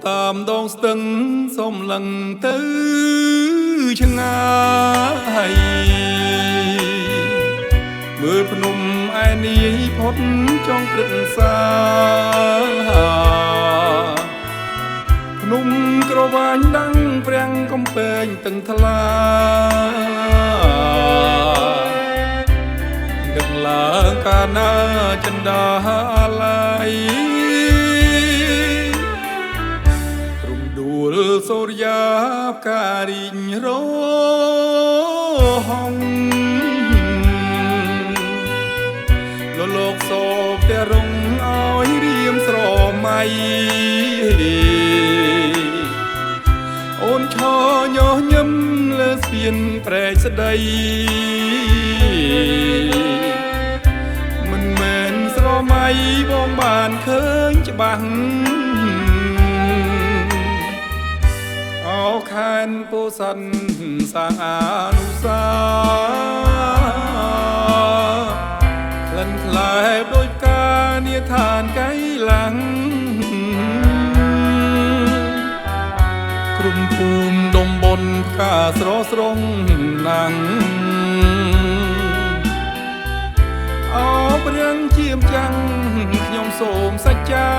តាមដងស្ទឹងសំឡឹងទៅឆ្ងាយមើលភ្នំឯនាយផុតចង់ព្រឹកសាភ្នំក្រវាញដាំងព្រាំងកំពែងតឹងថ្លានឹកឡើងកាលណាចិន្តាឡាយរំដួលសូរិយាផ្ការីងរហងលោកសោកតែរងឲ្យរៀមស្រមៃអូនឈរញញឹមលើស្ពានព្រែកស្ដីមិនមែនស្រមៃបងបានឃើញច្បាស់អោខែនពោធិ៍សាត់សាងអនុស្សាក្លិនក្លែបដូចការនាឋានកៃឡាំងក្រុមភូមិដុំបុនផ្កាស្រស់ស្រងណាំងអោព្រៀងជាមចាំងខ្ញុំសូមសច្ចា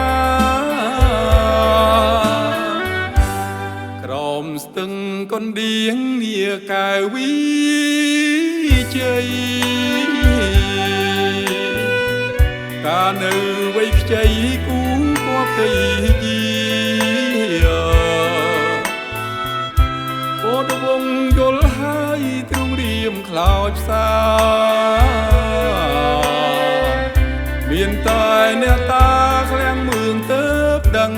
ក្រោមស្ទឹងកណ្ដៀងនាកែវវិជ័យកានៅវ័យខ្ចីគូគប់ទៅយាពោតវងយល់ហើយទ្រង់រៀមខ្លោចផ្សាមានតែអ្នកតាឃ្លាំងមឿងទៅដឹង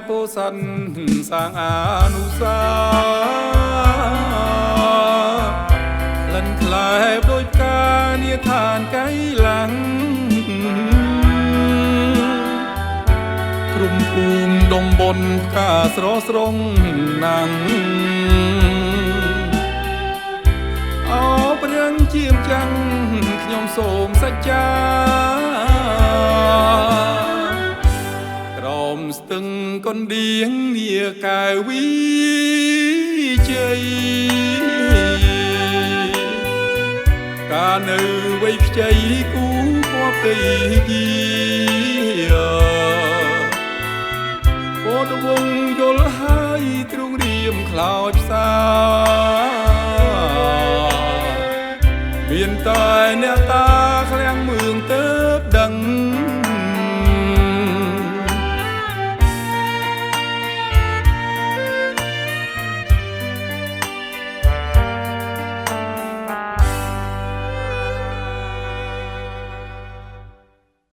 ពោធិ៍សាត់សាងអនុស្សាក្លិនក្លែបដូចផ្កានាឋានកៃឡាំងក្រុមភូមិដុំបុនផ្កាស្រស់ស្រងណាំងអោព្រៀងជាមចាំងខ្ញុំសូមសច្ចាស្ទឹងកណ្ដៀងនាកែវវិជ័យកានៅវ័យខ្ចីគូគប់ទៅយាពោតវងយល់ហើយទ្រង់រៀមខ្លោចផ្សាមានតែអ្នកតា